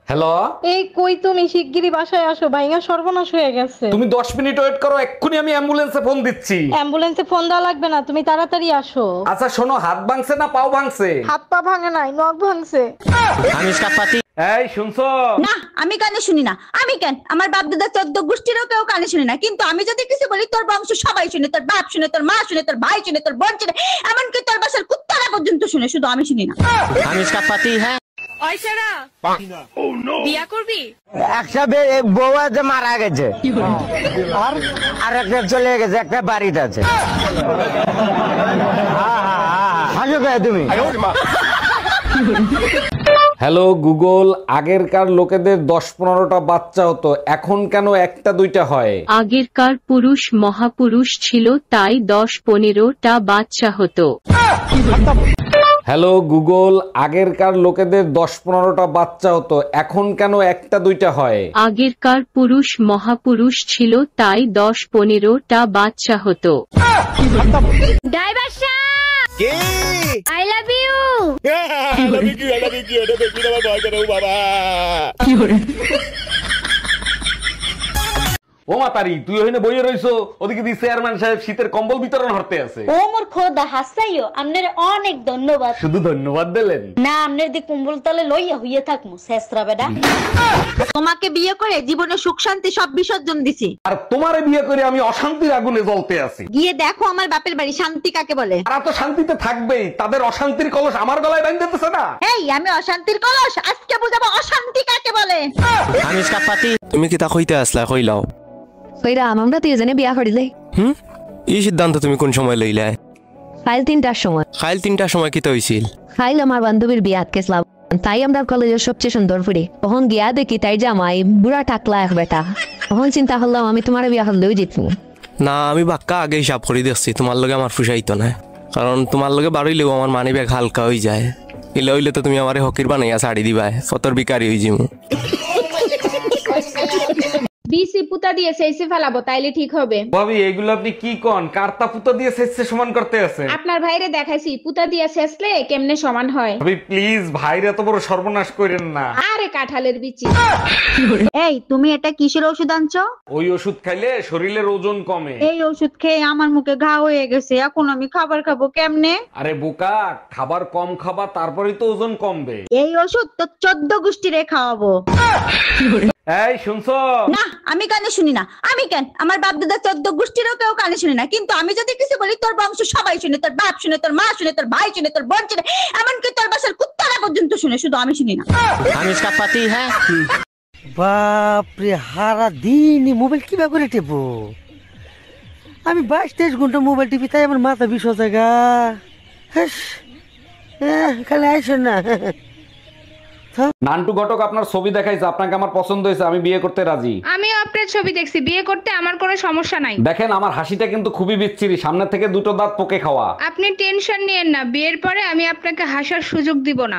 Hello, এই কই তুমি শিগগিরই বাসায় আসো, ভাইঙা সর্বনাশ হয়ে গেছে। তুমি 10 মিনিট ওয়েট করো, এক্ষুনি আমি অ্যাম্বুলেন্সে ফোন দিচ্ছি। অ্যাম্বুলেন্সে ফোন দেওয়া লাগবে না, তুমি তাড়াতাড়ি আসো। আচ্ছা শোনো, হাত ভাঙছে না পাও ভাঙছে? হাত পা ভাঙে নাই, নখ ভাঙছে। আমি इसका पति। এই শুনছো? না, আমি কানে শুনি না। আমি কেন, আমার বাপ দাদা 14 গোষ্ঠীরও কেউ কানে শুনে না, কিন্তু আমি যদি কিছু বলি তোর বংশ সবাই শুনে, তোর বাপ শুনে, তোর মা শুনে, তোর ভাই শুনে, তোর বোন শুনে, এমনকি তোর বাসার কুত্তারা পর্যন্ত শুনে, শুধু আমি শুনি না। हम इसका पति है। বিয়া করবি? একটা বউ আছে মারা গেছে, আর একটা চলে গেছে, একটা বাড়িতে আছে। হাসো কে তুমি? হ্যালো গুগল, আগেরকার লোকেদের 10-15টা বাচ্চা হতো, এখন কেন একটা দুইটা হয়? আগেরকার পুরুষ মহাপুরুষ ছিল, তাই 10-15টা বাচ্চা হতো। হ্যালো গুগল, আগেরকার লোকেদের 10-15টা বাচ্চা হতো, এখন কেন একটা দুইটা হয়? আগেরকার পুরুষ মহাপুরুষ ছিল, তাই 10-15টা বাচ্চা হতো। ড্রাইভার সাহেব, আই লাভ ইউ। ও মাতারি, তুই ওখানে বইয়ে রইছো, ওদিকে দি চেয়ারম্যান সাহেব শীতের কম্বল বিতরণ হতে আছে। ও মোর খোদা হাসাইও, আপনার অনেক ধন্যবাদ। শুধু ধন্যবাদ দিলেন না, আপনার দি কুম্বল তলে লইয়া হইয়া থাকমু শেষরা বেডা। তোমাকে বিয়ে করে জীবনে সুখ শান্তি সব বিসর্জন দিছি, আর তোমারে বিয়ে করে আমি অশান্তির আগুনে জ্বলতে আছি। গিয়ে দেখো আমার বাপের বাড়ি শান্তি কাকে বলে। তারা তো শান্তিতে থাকবেই, তাদের অশান্তির কলস আমার গলায় বাঁধতেছে না। এই আমি অশান্তির কলস, আজকে বুঝাবো অশান্তি কাকে বলে। हम इसका पति। তুমি কি তা কইতে আসলা, কইলাও। কইরা আমরা দুইজনে বিয়া করিলে। এই সিদ্ধান্ত তুমি কোন সময় লইলা? কাল 3টার সময়। কাল 3টার সময় কি হইছিল? কাল আমার বান্ধবীর বিয়া আটকেছিলাম, তাই আমরা কলেজের সবচেয়ে সুন্দর ফুড়ি। তখন গিয়া দেখি তাই জামাই বুড়া টাকলা এক বেটা। তখন চিন্তা করলাম আমি তোমার বিয়া হলেও জিতবো না, আমি বাক্কা আগে হিসাব করে দেখছি, তোমার লগে আমার ফুসাইতো না, কারণ তোমার লগে বাড়ইলেও আমার মানি ব্যাগ হালকা হয়ে যায়। ইলে হইলে তো তুমি আমারে হকির বানাইয়া ছাড়ি দিবা, ফতর বিকারি হয়ে যাবো। বিসি পুতা দিয়ে সেইসে ফেলাবো, তাইলে ঠিক হবে। ভাবি এগুলো আপনি কি কোন? কার্তা পুতো দিয়ে শেষে সমান করতে আছে? আপনার ভাইরে দেখাইছি পুতা দিয়ে শেষলে কেমনে সমান হয়। ভাবি প্লিজ, ভাইরে এত বড় সর্বনাশ করেন না। আরে কাঁঠালের বিচি। এই তুমি এটা কিসের ওষুধ আনছো? ওই ওষুধ খাইলে শরীরের ওজন কমে। এই ওষুধ খেয়ে আমার মুখে ঘা হয়ে গেছে, এখন আমি খাবার খাবো কেমনে? আরে বোকা, খাবার কম খাবা, তারপরেই তো ওজন কমবে। এই ওষুধ তো 14 গোষ্ঠীরে খাওয়াবো। এই শুনছো? না, আমি কানে শুনি না। আমি কেন, আমার বাপ দাদা 14 গোষ্ঠীরও কেউ কানে শুনে না, কিন্তু আমি যদি কিছু বলি তোর বংশ সবাই শুনে, তোর বাপ শুনে, তোর মা শুনে, তোর ভাই শুনে, তোর বোন শুনে, এমনকি তোর বাসার কুত্তারা পর্যন্ত শুনে, শুধু আমি শুনি না। हम इसका पति है। বাপরে, হারা দিন মোবাইল কিভাবে করে টেপো? আমি 22-23 ঘন্টা মোবাইল টিপি, তাই আমার মাথা বিষ জায়গা। খালি আইসেন না। নান্টু ঘটক আপনার ছবি দেখাইছে, আপনাকে আমার পছন্দ হয়েছে, আমি বিয়ে করতে রাজি। আমিও আপনার ছবি দেখছি, বিয়ে করতে আমার কোনো সমস্যা নাই। দেখেন আমার হাসিটা কিন্তু খুবই বিচ্ছিরি, সামনে থেকে 2টো দাঁত পোকে খাওয়া। আপনি টেনশন নিয়েন না, বিয়ের পরে আমি আপনাকে হাসার সুযোগ দিব না।